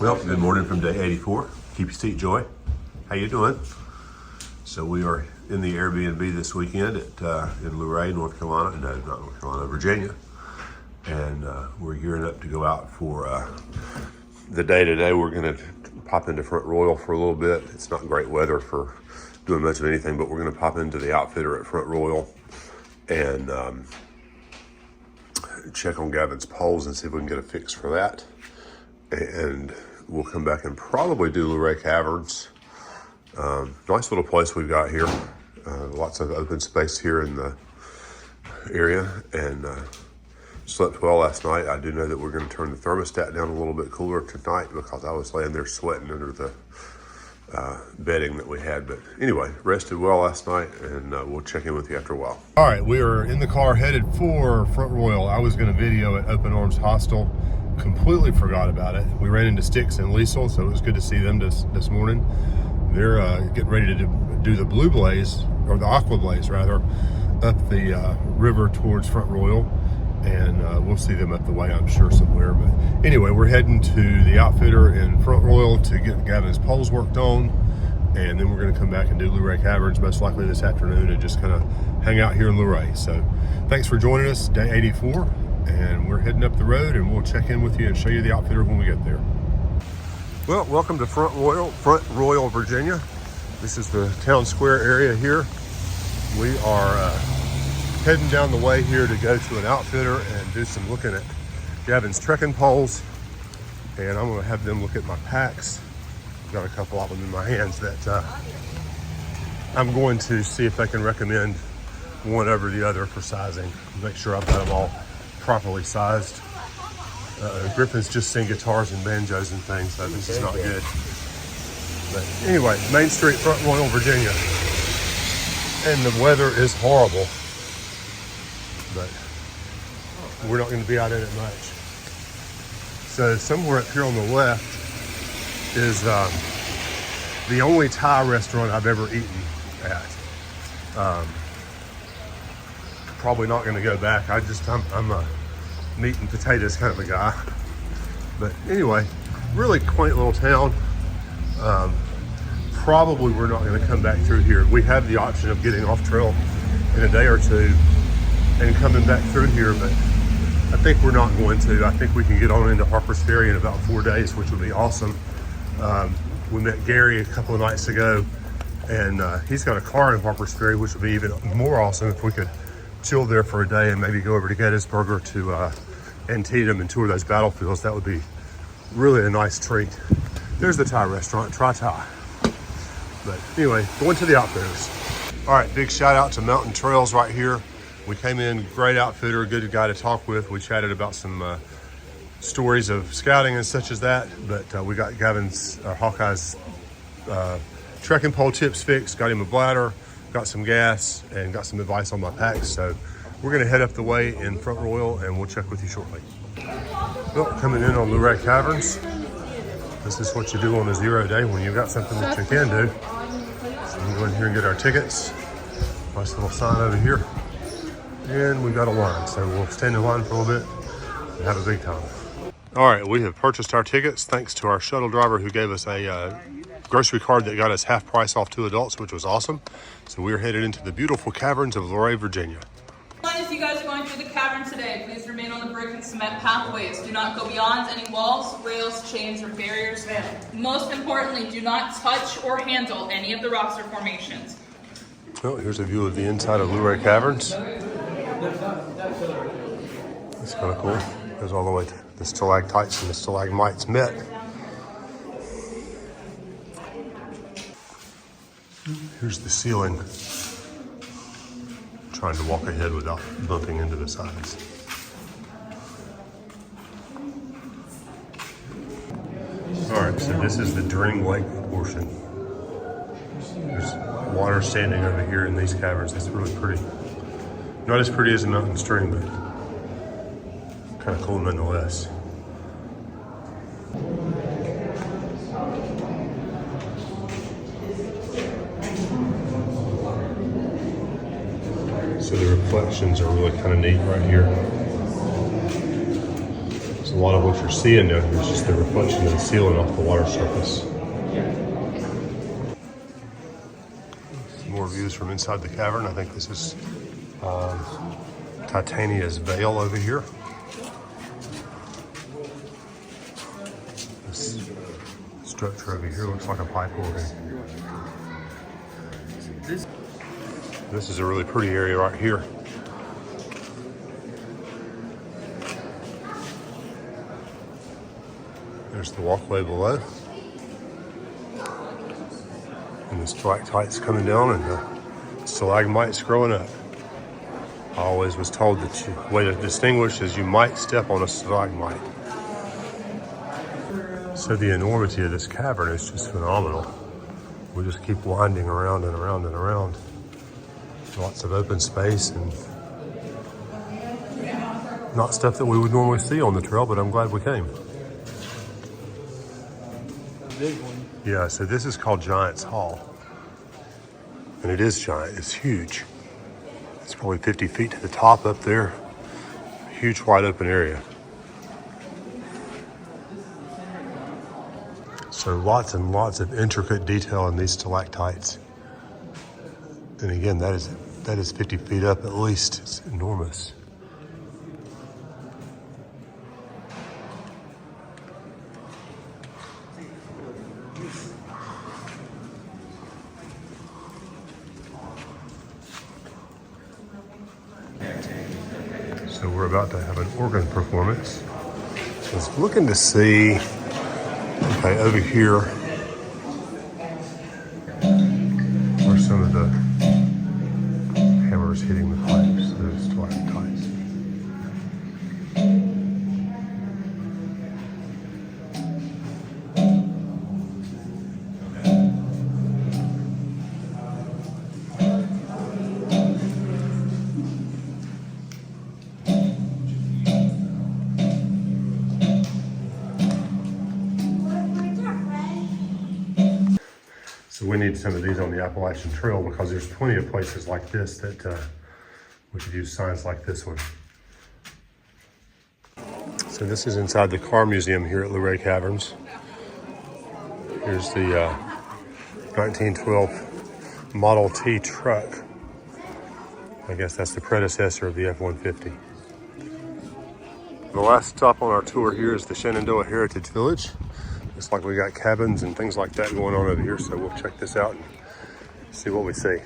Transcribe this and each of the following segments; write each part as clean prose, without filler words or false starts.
Well, good morning from day 84. Keep your seat, Joy. How you doing? So we are in the Airbnb this weekend in Luray, North Carolina. No, not North Carolina, Virginia. And we're gearing up to go out for the day today. We're going to pop into Front Royal for a little bit. It's not great weather for doing much of anything, but we're going to pop into the outfitter at Front Royal and check on Gavin's poles and see if we can get a fix for that. And we'll come back and probably do Luray Caverns. Nice little place we've got here. Lots of open space here in the area, and slept well last night. I do know that we're going to turn the thermostat down a little bit cooler tonight because I was laying there sweating under the bedding that we had. But anyway, rested well last night, and we'll check in with you after a while. All right, we are in the car headed for Front Royal. I was going to video at Open Arms Hostel. Completely forgot about it. We ran into Styx and Liesel, so it was good to see them this morning. They're getting ready to do the Blue Blaze, or the Aqua Blaze rather, up the river towards Front Royal, and we'll see them up the way, I'm sure, somewhere. But anyway, we're heading to the outfitter in Front Royal to get Gavin's poles worked on, and then we're going to come back and do Luray Caverns most likely this afternoon and just kind of hang out here in Luray. So thanks for joining us, day 84. And we're heading up the road, and we'll check in with you and show you the outfitter when we get there. Well, welcome to Front Royal, Virginia. This is the town square area here. We are heading down the way here to go to an outfitter and do some looking at Gavin's trekking poles. And I'm going to have them look at my packs. I've got a couple of them in my hands that I'm going to see if they can recommend one over the other for sizing. Make sure I've got them all properly sized. Griffin's just seen guitars and banjos and things, so this is not good. But anyway, Main Street, Front Royal, Virginia. And the weather is horrible, but we're not going to be out in it much. So somewhere up here on the left is the only Thai restaurant I've ever eaten at. Probably not going to go back. I'm a meat and potatoes kind of a guy. But anyway, really quaint little town. Probably we're not going to come back through here. We have the option of getting off trail in a day or two and coming back through here, but I think we're not going to. I think we can get on into Harper's Ferry in about 4 days, which would be awesome. We met Gary a couple of nights ago, and he's got a car in Harper's Ferry, which would be even more awesome if we could chill there for a day and maybe go over to Gettysburg to Antietam and tour those battlefields. That would be really a nice treat. There's the Thai restaurant, Try Thai. But anyway, going to the outfitters. All right, big shout out to Mountain Trails right here. We came in, great outfitter, good guy to talk with. We chatted about some stories of scouting and such as that, but we got Gavin's, Hawkeye's trekking pole tips fixed, got him a bladder, got some gas, and got some advice on my packs. So we're going to head up the way in Front Royal, and we'll check with you shortly. Well, coming in on Luray Caverns. This is what you do on a 0 day when you've got something that you can do. So we'll go in here and get our tickets. Nice little sign over here. And we've got a line, so we'll stand in line for a little bit and have a big time. All right, we have purchased our tickets thanks to our shuttle driver who gave us a grocery card that got us half price off 2 adults, which was awesome. So we're headed into the beautiful caverns of Luray, Virginia. As you guys are going through the cavern today, please remain on the brick and cement pathways. Do not go beyond any walls, rails, chains, or barriers. Most importantly, do not touch or handle any of the rocks or formations. Well, here's a view of the inside of Luray Caverns. That's kind of cool. Goes all the way to the stalactites and the stalagmites met. Here's the ceiling. Trying to walk ahead without bumping into the sides. All right, so this is the Dring Lake portion. There's water standing over here in these caverns. It's really pretty. Not as pretty as a mountain stream, but kind of cool nonetheless. So the reflections are really kind of neat right here. So a lot of what you're seeing down here is just the reflection of the ceiling off the water surface. Some more views from inside the cavern. I think this is Titania's veil over here. This structure over here looks like a pipe organ. This is a really pretty area right here. There's the walkway below. And the stalactites coming down and the stalagmites growing up. I always was told that the way to distinguish is you might step on a stalagmite. So the enormity of this cavern is just phenomenal. We just keep winding around and around and around. Lots of open space and not stuff that we would normally see on the trail, but I'm glad we came. Big one. Yeah, so this is called Giant's Hall. And it is giant, it's huge. It's probably 50 feet to the top up there. Huge wide open area. So lots and lots of intricate detail in these stalactites. And again, that is 50 feet up at least. It's enormous. So we're about to have an organ performance. I was looking to see, okay, over here are some of the hammers hitting the pipes, those stalactites. So we need some of these on the Appalachian Trail because there's plenty of places like this that we could use signs like this one. So this is inside the car museum here at Luray Caverns. Here's the 1912 Model T truck. I guess that's the predecessor of the F-150. The last stop on our tour here is the Shenandoah Heritage Village. Looks like we got cabins and things like that going on over here, so we'll check this out and see what we see.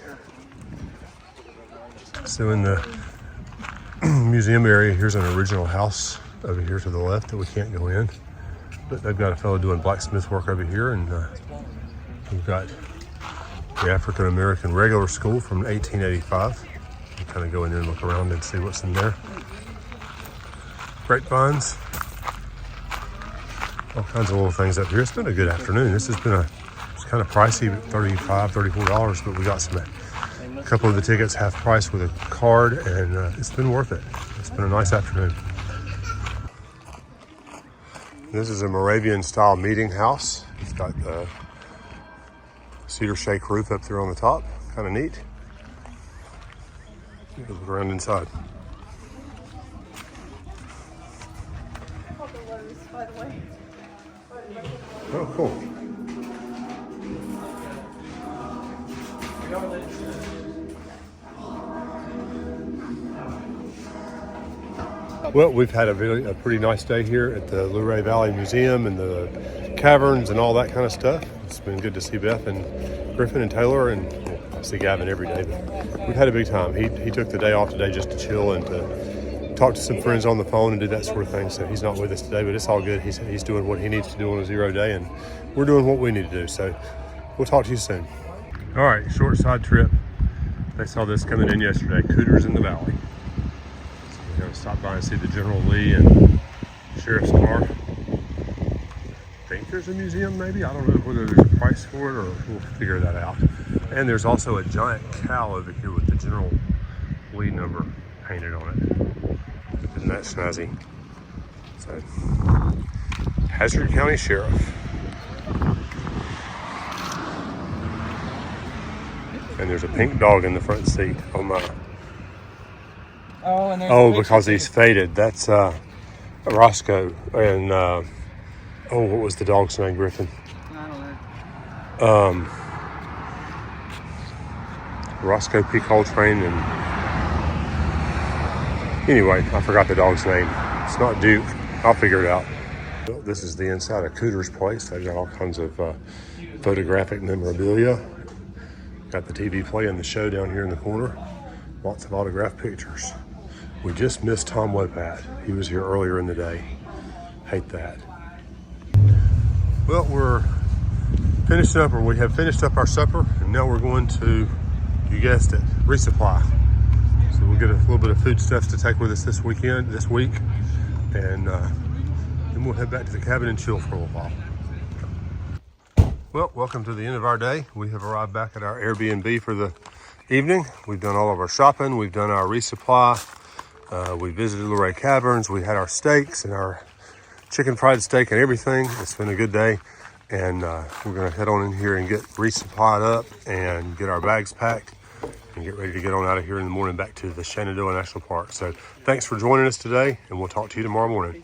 So in the museum area, here's an original house over here to the left that we can't go in. But they've got a fellow doing blacksmith work over here, and we've got the African American Regular School from 1885. We'll kind of go in there and look around and see what's in there. Grapevines. All kinds of little things up here. It's been a good afternoon. This has been it's kind of pricey, $35, $34, but we got a couple of the tickets half price with a card, and it's been worth it. It's been a nice afternoon. This is a Moravian style meeting house. It's got a cedar shake roof up there on the top. Kind of neat. Look around inside. By the way. Oh, cool. Well, we've had a pretty nice day here at the Luray Valley Museum and the caverns and all that kind of stuff. It's been good to see Beth and Griffin and Taylor, and I see Gavin every day. But we've had a big time. He took the day off today just to chill and to talk to some friends on the phone and do that sort of thing. So he's not with us today, but it's all good. He's doing what he needs to do on a 0 day, and we're doing what we need to do. So we'll talk to you soon. All right, short side trip. They saw this coming in yesterday. Cooters in the Valley. So we're going to stop by and see the General Lee and Sheriff's car. I think there's a museum maybe. I don't know whether there's a price for it, or we'll figure that out. And there's also a giant cow over here with the General Lee number painted on it. Isn't that snazzy? So, Hazard County Sheriff. And there's a pink dog in the front seat. Oh my. Oh, and there's Oh, because he's faded. That's Roscoe and what was the dog's name, Griffin? I don't know. Roscoe P. Coltrane and anyway, I forgot the dog's name. It's not Duke. I'll figure it out. This is the inside of Cooter's place. They've got all kinds of photographic memorabilia. Got the TV playing the show down here in the corner. Lots of autographed pictures. We just missed Tom Wopat. He was here earlier in the day. Hate that. Well, we're finishing up, or we have finished up our supper, and now we're going to, you guessed it, resupply. So we'll get a little bit of food stuff to take with us this week, and then we'll head back to the cabin and chill for a little while. Well, welcome to the end of our day. We have arrived back at our Airbnb for the evening. We've done all of our shopping. We've done our resupply. We visited Luray Caverns. We had our steaks and our chicken fried steak and everything. It's been a good day. And we're going to head on in here and get resupplied up and get our bags packed and get ready to get on out of here in the morning back to the Shenandoah National Park. So thanks for joining us today, and we'll talk to you tomorrow morning.